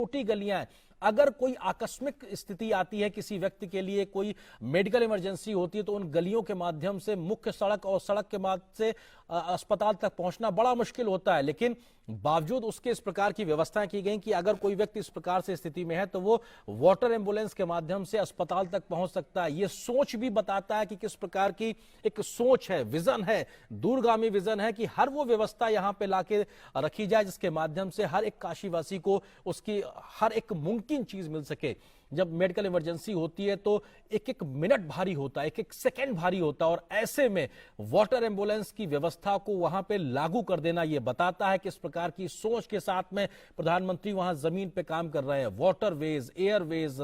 छोटी गलियां हैं। अगर कोई आकस्मिक स्थिति आती है किसी व्यक्ति के लिए, कोई मेडिकल इमरजेंसी होती है, तो उन गलियों के माध्यम से मुख्य सड़क और सड़क के माध्यम से अस्पताल तक पहुंचना बड़ा मुश्किल होता है। लेकिन बावजूद उसके इस प्रकार की व्यवस्थाएं की गई कि अगर कोई व्यक्ति इस प्रकार से स्थिति में है तो वो वाटर एम्बुलेंस के माध्यम से अस्पताल तक पहुंच सकता है। ये सोच भी बताता है कि किस प्रकार की एक सोच है, विजन है, दूरगामी विजन है कि हर वो व्यवस्था यहां पे लाके रखी जाए जिसके माध्यम से हर एक काशीवासी को उसकी हर एक मुमकिन चीज मिल सके। जब मेडिकल इमरजेंसी होती है तो एक एक मिनट भारी होता है, एक एक सेकंड भारी होता है, और ऐसे में वाटर एम्बुलेंस की व्यवस्था को वहां पे लागू कर देना ये बताता है किस प्रकार की सोच के साथ में प्रधानमंत्री वहां जमीन पे काम कर रहे हैं। Waterways, Airways,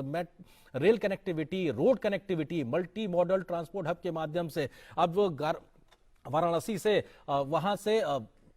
rail connectivity, road connectivity, multi modal transport hub के माध्यम से अब वाराणसी से वहां से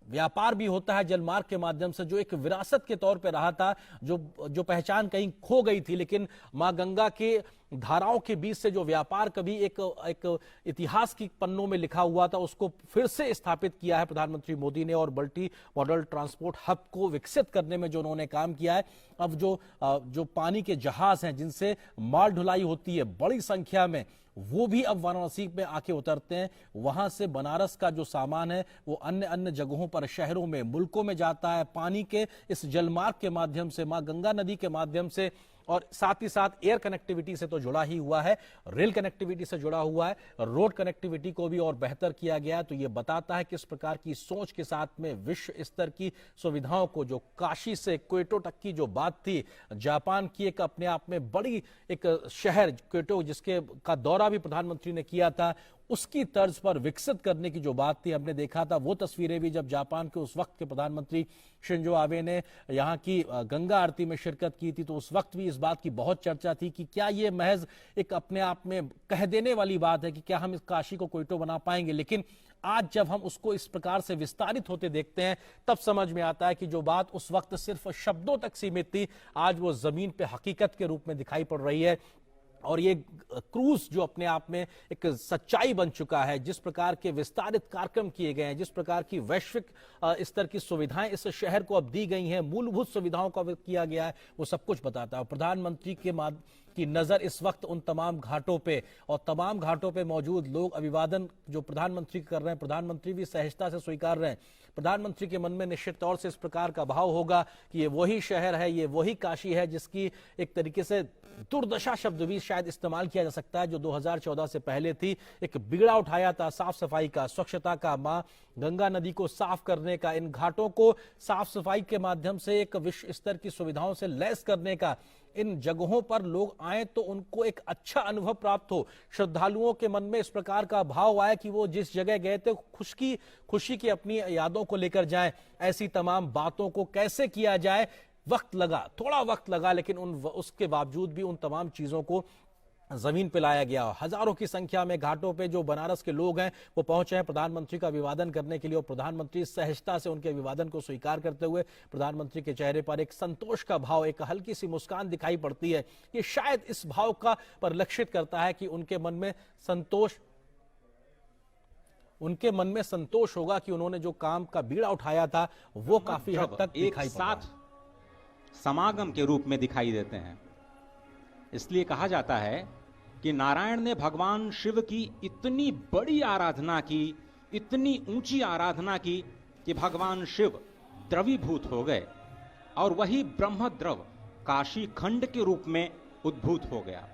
व्यापार भी होता है जलमार्ग के माध्यम से, जो एक विरासत के तौर पे रहा था, जो पहचान कहीं खो गई थी। लेकिन मां गंगा के धाराओं के बीच से जो व्यापार कभी एक इतिहास की पन्नों में लिखा हुआ था, उसको फिर से स्थापित किया है प्रधानमंत्री मोदी ने। और मल्टी मॉडल ट्रांसपोर्ट हब को विकसित करने में जो उन्होंने काम किया है, अब जो पानी के जहाज हैं जिनसे माल ढुलाई होती है बड़ी संख्या में, वो भी अब वाराणसी में आके उतरते हैं। वहां से बनारस का जो सामान है वो अन्य अन्य जगहों पर, शहरों में, मुल्कों में जाता है पानी के इस जलमार्ग के माध्यम से, मां गंगा नदी के माध्यम से। और साथ ही साथ एयर कनेक्टिविटी से तो जुड़ा ही हुआ है, रेल कनेक्टिविटी से जुड़ा हुआ है, रोड कनेक्टिविटी को भी और बेहतर किया गया है। तो ये बताता है किस प्रकार की सोच के साथ में विश्व स्तर की सुविधाओं को, जो काशी से क्योटो तक की जो बात थी, जापान की एक अपने आप में बड़ी एक शहर क्योटो जिसके का दौरा भी प्रधानमंत्री ने किया था, उसकी तर्ज पर विकसित करने की जो बात थी, हमने देखा था वो तस्वीरें भी जब जापान के उस वक्त के प्रधानमंत्री शिंजो आबे ने यहाँ की गंगा आरती में शिरकत की थी, तो उस वक्त भी इस बात की बहुत चर्चा थी कि क्या ये महज एक अपने आप में कह देने वाली बात है कि क्या हम इस काशी को क्योटो बना पाएंगे। लेकिन आज जब हम उसको इस प्रकार से विस्तारित होते देखते हैं तब समझ में आता है कि जो बात उस वक्त सिर्फ शब्दों तक सीमित थी, आज वो जमीन पे हकीकत के रूप में दिखाई पड़ रही है। और ये क्रूज जो अपने आप में एक सच्चाई बन चुका है, जिस प्रकार के विस्तारित कार्यक्रम किए गए हैं, जिस प्रकार की वैश्विक स्तर की सुविधाएं इस शहर को अब दी गई हैं, मूलभूत सुविधाओं का किया गया है, वो सब कुछ बताता है। प्रधानमंत्री की नजर इस वक्त उन तमाम घाटों पे, और तमाम घाटों पे मौजूद लोग अभिवादन जो प्रधानमंत्री कर रहे हैं, प्रधानमंत्री भी सहजता से स्वीकार रहे हैं। प्रधानमंत्री के मन में निश्चित तौर से इस प्रकार का भाव होगा कि ये वही शहर है, ये वही काशी है जिसकी एक तरीके से दुर्दशा शब्द भी शायद इस्तेमाल किया जा सकता है, जो 2014 से पहले थी। एक बिगड़ा उठाया था साफ सफाई का, स्वच्छता का, मां गंगा नदी को साफ करने का, इन घाटों को साफ सफाई के माध्यम से एक विश्व स्तर की सुविधाओं से लैस करने का। इन जगहों पर लोग आए तो उनको एक अच्छा अनुभव प्राप्त हो, श्रद्धालुओं के मन में इस प्रकार का भाव आए कि वो जिस जगह गए थे खुशी की अपनी यादों को लेकर जाएं। ऐसी तमाम बातों को कैसे किया जाए, वक्त लगा, थोड़ा वक्त लगा, लेकिन उसके बावजूद भी उन तमाम चीजों को जमीन पे लाया गया। हजारों की संख्या में घाटों पे जो बनारस के लोग हैं वो पहुंचे हैं प्रधानमंत्री का अभिवादन करने के लिए, और प्रधानमंत्री सहजता से उनके अभिवादन को स्वीकार करते हुए प्रधानमंत्री के चेहरे पर एक संतोष का भाव, एक हल्की सी मुस्कान दिखाई पड़ती है। ये शायद इस भाव का परिलक्षित करता है कि उनके मन में संतोष होगा कि उन्होंने जो काम का बीड़ा उठाया था वो काफी हद तक दिखाई पड़ा, समागम के रूप में दिखाई देते हैं। इसलिए कहा जाता है कि नारायण ने भगवान शिव की इतनी बड़ी आराधना की, इतनी ऊंची आराधना की कि भगवान शिव द्रवीभूत हो गए, और वही ब्रह्म द्रव काशी खंड के रूप में उद्भूत हो गया।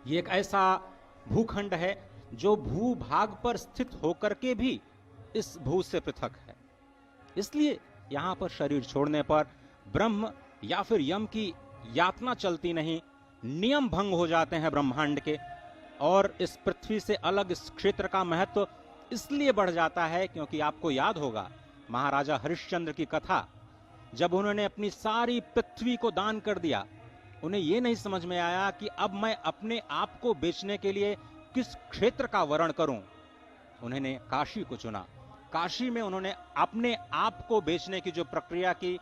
ये एक ऐसा भूखंड है जो भूभाग पर स्थित होकर के भी इस भू से पृथक है। इसलिए यहां पर शरीर छोड़ने पर ब्रह्म या फिर यम की यातना चलती नहीं, नियम भंग हो जाते हैं ब्रह्मांड के, और इस पृथ्वी से अलग इस क्षेत्र का महत्व इसलिए बढ़ जाता है क्योंकि आपको याद होगा महाराजा हरिश्चंद्र की कथा, जब उन्होंने अपनी सारी पृथ्वी को दान कर दिया, उन्हें यह नहीं समझ में आया कि अब मैं अपने आप को बेचने के लिए किस क्षेत्र का वर्ण करूं। उन्होंने काशी को चुना। काशी में उन्होंने अपने आप को बेचने की जो प्रक्रिया की,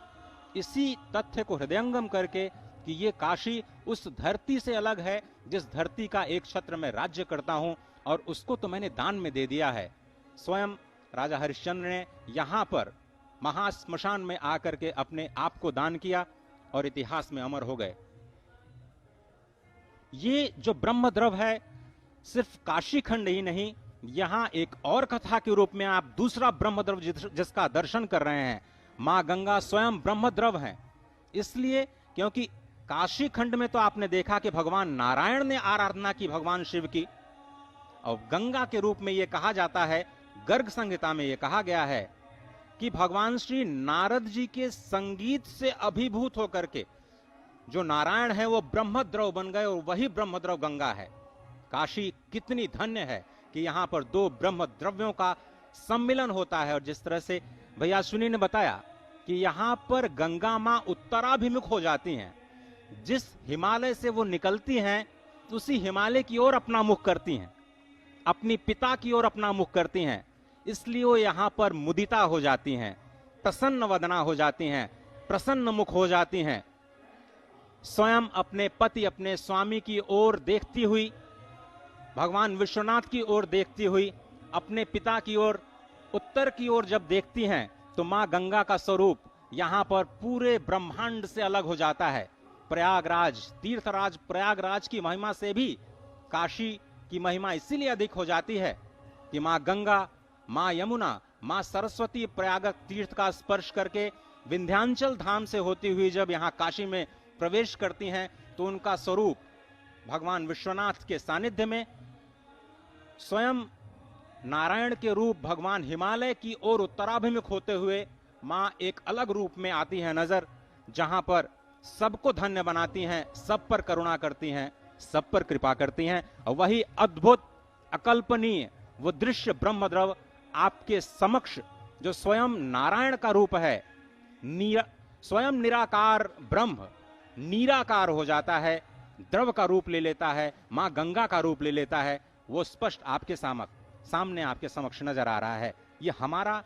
इसी तथ्य को हृदयंगम करके कि ये काशी उस धरती से अलग है जिस धरती का एक छत्र में राज्य करता हूं, और उसको तो मैंने दान में दे दिया है। स्वयं राजा हरिश्चंद्र ने यहां पर महाश्मशान में आकर के अपने आप को दान किया, और इतिहास में अमर हो गए। ये जो ब्रह्मद्रव है सिर्फ काशी खंड ही नहीं, यहां एक और कथा के रूप में आप दूसरा ब्रह्मद्रव जिसका दर्शन कर रहे हैं, मां गंगा स्वयं ब्रह्मद्रव हैं। इसलिए क्योंकि काशी खंड में तो आपने देखा कि भगवान नारायण ने आराधना की भगवान शिव की, और गंगा के रूप में यह कहा जाता है, गर्ग संहिता में यह कहा गया है कि भगवान श्री नारद जी के संगीत से अभिभूत होकर के जो नारायण है वो ब्रह्मद्रव बन गए, और वही ब्रह्मद्रव गंगा है। काशी कितनी धन्य है कि यहां पर दो ब्रह्मद्रव्यों का सम्मिलन होता है। और जिस तरह से भैया सुनी ने बताया कि यहां पर गंगा मां उत्तराभिमुख हो जाती हैं, जिस हिमालय से वो निकलती हैं उसी हिमालय की ओर अपना मुख करती हैं, अपनी पिता की ओर अपना मुख करती हैं। इसलिए वो यहां पर मुदिता हो जाती हैं, प्रसन्न वदना हो जाती हैं, प्रसन्न मुख हो जाती हैं। स्वयं अपने पति, अपने स्वामी की ओर देखती हुई, भगवान विश्वनाथ की ओर देखती हुई, अपने पिता की ओर, उत्तर की ओर जब देखती हैं तो मां गंगा का स्वरूप यहां पर पूरे ब्रह्मांड से अलग हो जाता है। प्रयागराज, तीर्थराज प्रयागराज की महिमा से भी काशी की महिमा इसीलिए अधिक हो जाती है कि मां गंगा, मां यमुना, मां सरस्वती प्रयाग तीर्थ का स्पर्श करके विंध्याचल धाम से होती हुई जब यहां काशी में प्रवेश करती हैं तो उनका स्वरूप भगवान विश्वनाथ के सानिध्य में, स्वयं नारायण के रूप भगवान हिमालय की ओर उत्तराभिमुख होते हुए मां एक अलग रूप में आती हैं नजर, जहां पर सबको धन्य बनाती हैं, सब पर करुणा करती हैं, सब पर कृपा करती हैं। और वही अद्भुत, अकल्पनीय वो दृश्य ब्रह्मद्रव आपके समक्ष जो स्वयं नारायण का रूप है, स्वयं निराकार ब्रह्म निराकार हो जाता है, द्रव का रूप ले लेता है, मां गंगा का रूप ले लेता है, वो स्पष्ट आपके सामने आपके समक्ष नजर आ रहा है। ये हमारा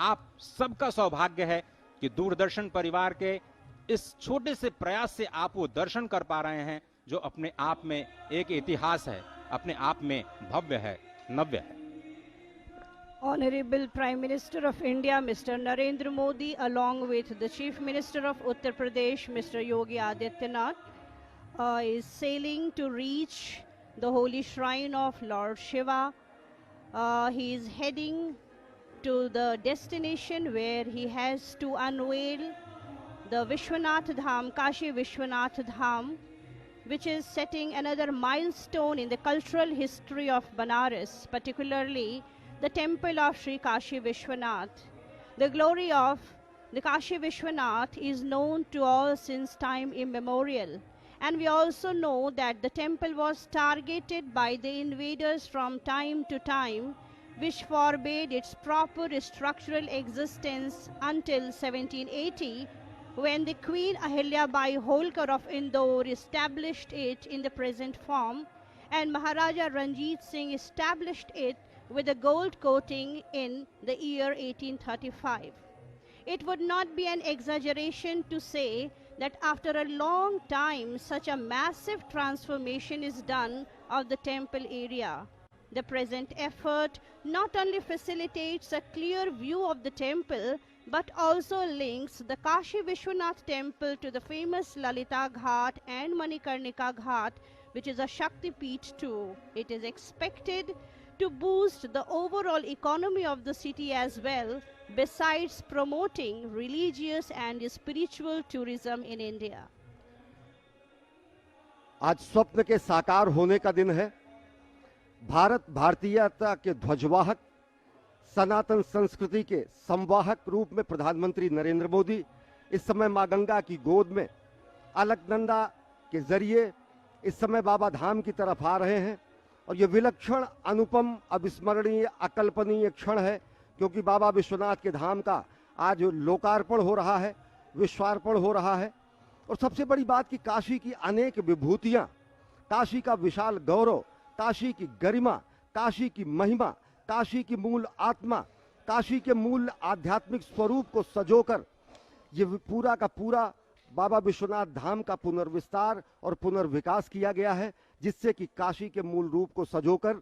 आप सबका सौभाग्य है कि दूरदर्शन परिवार के इस छोटे से प्रयास से आप वो दर्शन कर पा रहे हैं जो अपने आप में एक इतिहास है, अपने आप में भव्य है, नव्य है। Honorable Prime Minister of India, Mr. Narendra Modi, along with the Chief Minister of Uttar Pradesh, Mr. Yogi Adityanath, is sailing to reach the holy shrine of Lord Shiva. He is heading to the destination where he has to unveil the Vishwanath Dham, Kashi Vishwanath Dham, which is setting another milestone in the cultural history of Banaras, particularly the temple of Sri Kashi Vishwanath. The glory of the Kashi Vishwanath is known to all since time immemorial. And we also know that the temple was targeted by the invaders from time to time, which forbade its proper structural existence until 1780, when the Queen Ahilyabai Holkar of Indore established it in the present form, and Maharaja Ranjit Singh established it with a gold coating in the year 1835. It would not be an exaggeration to say that after a long time, such a massive transformation is done of the temple area. The present effort not only facilitates a clear view of the temple, but also links the Kashi Vishwanath temple to the famous Lalita Ghat and Manikarnika Ghat, which is a Shakti Peeth too. It is expected to boost the overall economy of the city as well, besides promoting religious and spiritual tourism in India. आज स्वप्न के साकार होने का दिन है। भारत भारतीयता के ध्वजवाहक, सनातन संस्कृति के संवाहक रूप में प्रधानमंत्री नरेंद्र मोदी इस समय मां गंगा की गोद में अलकनंदा के जरिए इस समय बाबा धाम की तरफ आ रहे हैं। और ये विलक्षण, अनुपम, अविस्मरणीय, अकल्पनीय क्षण है, क्योंकि बाबा विश्वनाथ के धाम का आज लोकार्पण हो रहा है, विश्वार्पण हो रहा है। और सबसे बड़ी बात कि काशी की अनेक विभूतियां, काशी का विशाल गौरव, काशी की गरिमा, काशी की महिमा, काशी की मूल आत्मा, काशी के मूल आध्यात्मिक स्वरूप को सजोकर ये पूरा का पूरा बाबा विश्वनाथ धाम का पुनर्विस्तार और पुनर्विकास किया गया है, जिससे कि काशी के मूल रूप को सजोकर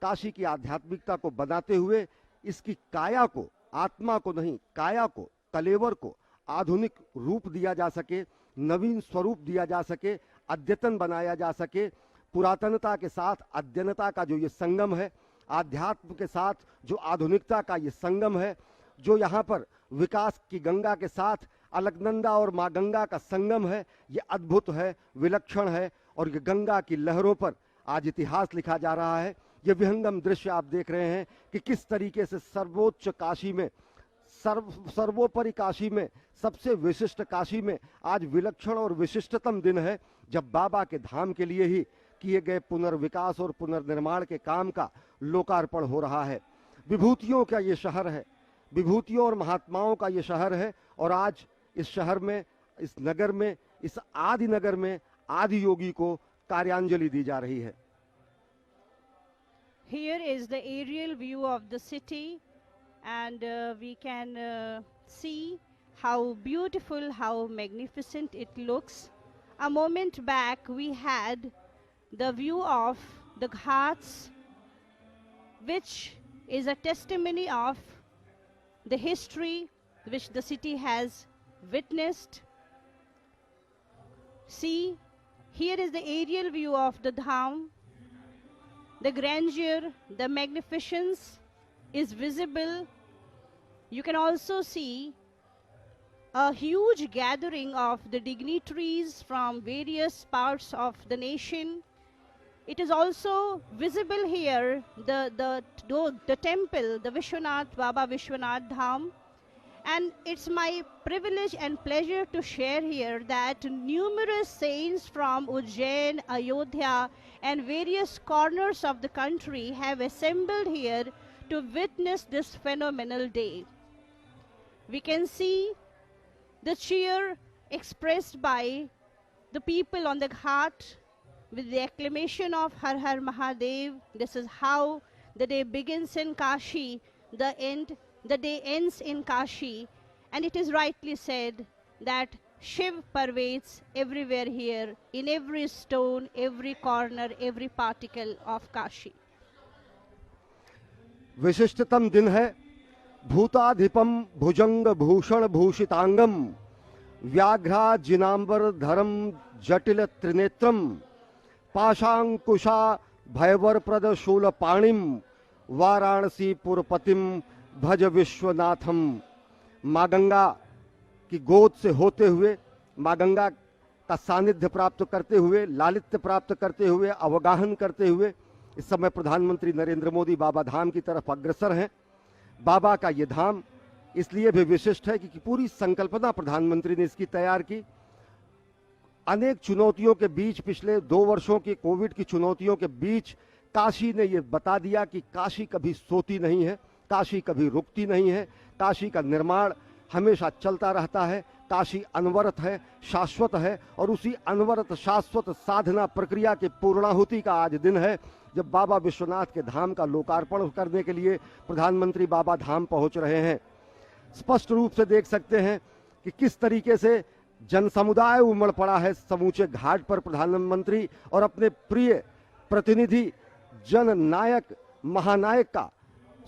काशी की आध्यात्मिकता को बनाते हुए इसकी काया को, आत्मा को नहीं, काया को, कलेवर को आधुनिक रूप दिया जा सके, नवीन स्वरूप दिया जा सके, अद्यतन बनाया जा सके। पुरातनता के साथ अद्यतनता का जो ये संगम है, आध्यात्म के साथ जो आधुनिकता का ये संगम है, जो यहाँ पर विकास की गंगा के साथ अलकनंदा और माँ गंगा का संगम है, ये अद्भुत है, विलक्षण है। और ये गंगा की लहरों पर आज इतिहास लिखा जा रहा है। ये विहंगम दृश्य आप देख रहे हैं कि किस तरीके से सर्वोच्च काशी में, सर्वोपरि काशी में, सबसे विशिष्ट काशी में आज विलक्षण और विशिष्टतम दिन है, जब बाबा के धाम के लिए ही किए गए पुनर्विकास और पुनर्निर्माण के काम का लोकार्पण हो रहा है। विभूतियों का ये शहर है, विभूतियों और महात्माओं का ये शहर है। और आज इस शहर में, इस नगर में, इस आदि नगर में आदि योगी को कार्यांजलि दी जा रही है। Here is the aerial view of the city, and we can see how beautiful, how magnificent it looks. A moment back we had the view of the ghats, which is a testimony of the history which the city has witnessed. See, here is the aerial view of the dham. The grandeur, the magnificence is visible. You can also see a huge gathering of the dignitaries from various parts of the nation. It is also visible here, the temple, the Vishwanath, Baba Vishwanath Dham. And it's my privilege and pleasure to share here that numerous saints from Ujjain, Ayodhya, and various corners of the country have assembled here to witness this phenomenal day. We can see the cheer expressed by the people on the ghat with the acclamation of Har Har Mahadev. This is how the day begins in Kashi, the day ends in Kashi, and it is rightly said that Shiv pervades everywhere here, in every stone, every corner, every particle of Kashi. विशिष्टतम दिन है। भूताधिपम भुजंग भूषण भूषितांगम व्याघ्रा जिनांबर धरम जटिल त्रिनेत्रम पाशांकुशा भयवर प्रद शूल पाणिम वाराणसी पुरपतिम भज विश्वनाथम। माँ गंगा की गोद से होते हुए, माँ गंगा का सानिध्य प्राप्त करते हुए, लालित्य प्राप्त करते हुए, अवगाहन करते हुए इस समय प्रधानमंत्री नरेंद्र मोदी बाबा धाम की तरफ अग्रसर हैं। बाबा का ये धाम इसलिए भी विशिष्ट है कि पूरी संकल्पना प्रधानमंत्री ने इसकी तैयार की। अनेक चुनौतियों के बीच, पिछले 2 वर्षों की कोविड की चुनौतियों के बीच काशी ने ये बता दिया कि काशी कभी सोती नहीं है, काशी कभी रुकती नहीं है, काशी का निर्माण हमेशा चलता रहता है। काशी अनवरत है, शाश्वत है, और उसी अनवरत शाश्वत साधना प्रक्रिया के पूर्णाहुति का आज दिन है, जब बाबा विश्वनाथ के धाम का लोकार्पण करने के लिए प्रधानमंत्री बाबा धाम पहुंच रहे हैं। स्पष्ट रूप से देख सकते हैं कि किस तरीके से जन समुदाय उमड़ पड़ा है समूचे घाट पर प्रधानमंत्री और अपने प्रिय प्रतिनिधि जन नायक महानायक का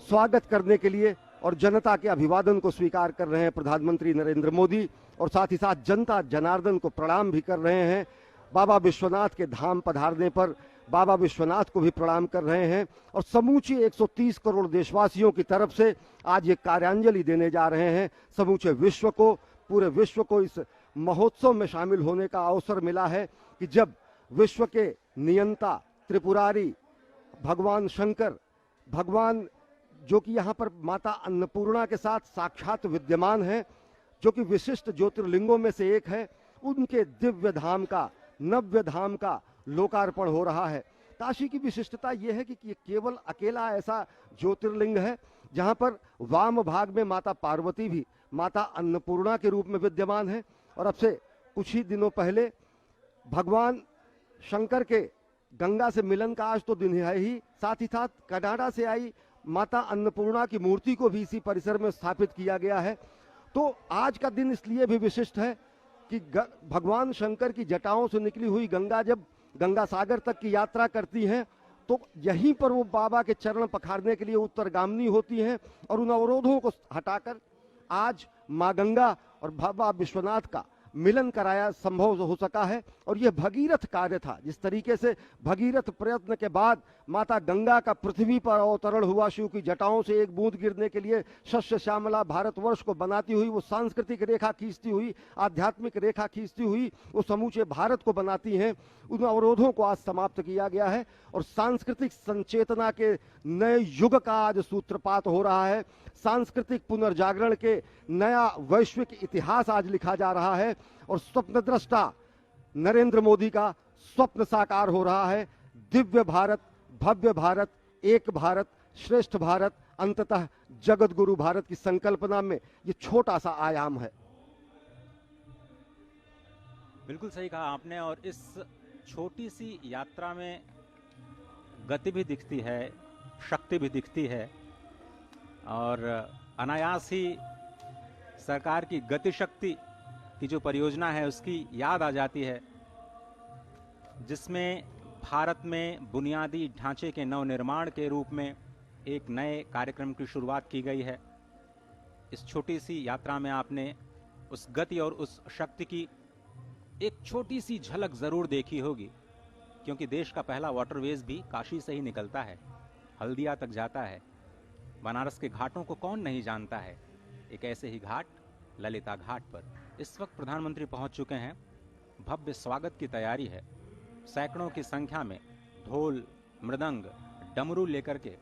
स्वागत करने के लिए, और जनता के अभिवादन को स्वीकार कर रहे हैं प्रधानमंत्री नरेंद्र मोदी, और साथ ही साथ जनता जनार्दन को प्रणाम भी कर रहे हैं। बाबा विश्वनाथ के धाम पधारने पर बाबा विश्वनाथ को भी प्रणाम कर रहे हैं, और समूचे 130 करोड़ देशवासियों की तरफ से आज ये कार्यांजलि देने जा रहे हैं। समूचे विश्व को, पूरे विश्व को इस महोत्सव में शामिल होने का अवसर मिला है कि जब विश्व के नियंता त्रिपुरारी भगवान शंकर, भगवान जो कि यहाँ पर माता अन्नपूर्णा के साथ साक्षात विद्यमान है, जो कि विशिष्ट ज्योतिर्लिंगों में से एक है, उनके दिव्य धाम का, नव्य धाम का लोकार्पण हो रहा है। काशी की विशिष्टता यह है कि ये केवल अकेला ऐसा ज्योतिर्लिंग है जहाँ पर वाम भाग में माता पार्वती भी माता अन्नपूर्णा के रूप में विद्यमान है, और अब से कुछ ही दिनों पहले भगवान शंकर के गंगा से मिलन का आज तो दिन है ही, साथ ही साथ कनाडा से आई माता अन्नपूर्णा की मूर्ति को भी इसी परिसर में स्थापित किया गया है। तो आज का दिन इसलिए भी विशिष्ट है कि भगवान शंकर की जटाओं से निकली हुई गंगा जब गंगा सागर तक की यात्रा करती हैं, तो यहीं पर वो बाबा के चरण पखारने के लिए उत्तरगामिनी होती हैं, और उन अवरोधों को हटाकर आज माँ गंगा और बाबा विश्वनाथ का मिलन कराया संभव हो सका है। और यह भगीरथ कार्य था। जिस तरीके से भगीरथ प्रयत्न के बाद माता गंगा का पृथ्वी पर अवतरण हुआ, शिव की जटाओं से एक बूंद गिरने के लिए शस्य श्यामला भारतवर्ष को बनाती हुई, वो सांस्कृतिक रेखा खींचती हुई, आध्यात्मिक रेखा खींचती हुई वो समूचे भारत को बनाती हैं, उन अवरोधों को आज समाप्त किया गया है और सांस्कृतिक संचेतना के नए युग का आज सूत्रपात हो रहा है। सांस्कृतिक पुनर्जागरण के नया वैश्विक इतिहास आज लिखा जा रहा है और स्वप्नद्रष्टा नरेंद्र मोदी का स्वप्न साकार हो रहा है। दिव्य भारत, भव्य भारत, एक भारत, श्रेष्ठ भारत, अंततः जगत गुरु भारत की संकल्पना में ये छोटा सा आयाम है। बिल्कुल सही कहा आपने। और इस छोटी सी यात्रा में गति भी दिखती है, शक्ति भी दिखती है और अनायास ही सरकार की गति शक्ति की जो परियोजना है उसकी याद आ जाती है, जिसमें भारत में बुनियादी ढांचे के नवनिर्माण के रूप में एक नए कार्यक्रम की शुरुआत की गई है। इस छोटी सी यात्रा में आपने उस गति और उस शक्ति की एक छोटी सी झलक जरूर देखी होगी, क्योंकि देश का पहला वाटरवेज भी काशी से ही निकलता है, हल्दिया तक जाता है। बनारस के घाटों को कौन नहीं जानता है। एक ऐसे ही घाट ललिता घाट पर इस वक्त प्रधानमंत्री पहुंच चुके हैं। भव्य स्वागत की तैयारी है। सैकड़ों की संख्या में ढोल, मृदंग, डमरू लेकर के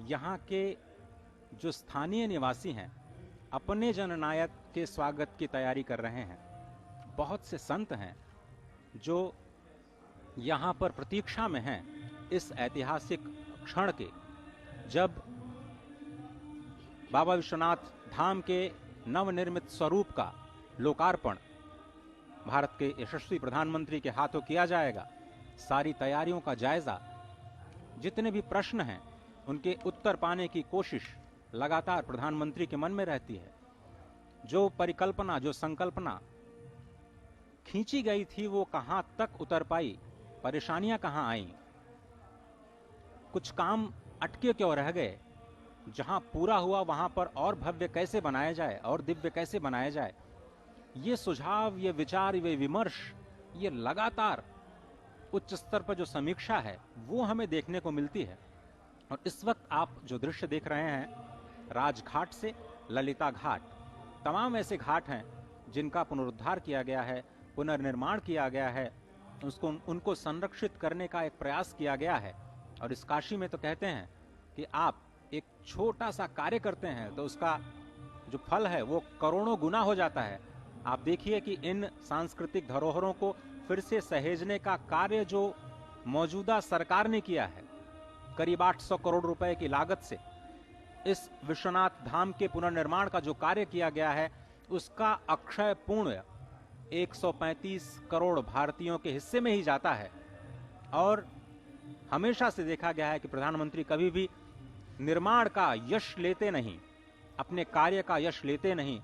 यहाँ के जो स्थानीय निवासी हैं अपने जननायक के स्वागत की तैयारी कर रहे हैं। बहुत से संत हैं जो यहाँ पर प्रतीक्षा में हैं इस ऐतिहासिक क्षण के, जब बाबा विश्वनाथ धाम के नवनिर्मित स्वरूप का लोकार्पण भारत के यशस्वी प्रधानमंत्री के हाथों किया जाएगा। सारी तैयारियों का जायजा, जितने भी प्रश्न हैं उनके उत्तर पाने की कोशिश लगातार प्रधानमंत्री के मन में रहती है। जो परिकल्पना, जो संकल्पना खींची गई थी वो कहां तक उतर पाई, परेशानियां कहां आईं, कुछ काम अटके क्यों रह गए, जहां पूरा हुआ वहां पर और भव्य कैसे बनाया जाए और दिव्य कैसे बनाया जाए, ये सुझाव, ये विचार, ये विमर्श, ये लगातार उच्च स्तर पर जो समीक्षा है वो हमें देखने को मिलती है। और इस वक्त आप जो दृश्य देख रहे हैं राजघाट से ललिता घाट, तमाम ऐसे घाट हैं जिनका पुनरुद्धार किया गया है, पुनर्निर्माण किया गया है, उनको संरक्षित करने का एक प्रयास किया गया है। और इस काशी में तो कहते हैं कि आप एक छोटा सा कार्य करते हैं तो उसका जो फल है वो करोड़ों गुना हो जाता है। आप देखिए कि इन सांस्कृतिक धरोहरों को फिर से सहेजने का कार्य जो मौजूदा सरकार ने किया है, करीब 800 करोड़ रुपए की लागत से इस विश्वनाथ धाम के पुनर्निर्माण का जो कार्य किया गया है, उसका अक्षय पुण्य 135 करोड़ भारतीयों के हिस्से में ही जाता है। और हमेशा से देखा गया है कि प्रधानमंत्री कभी भी निर्माण का यश लेते नहीं, अपने कार्य का यश लेते नहीं,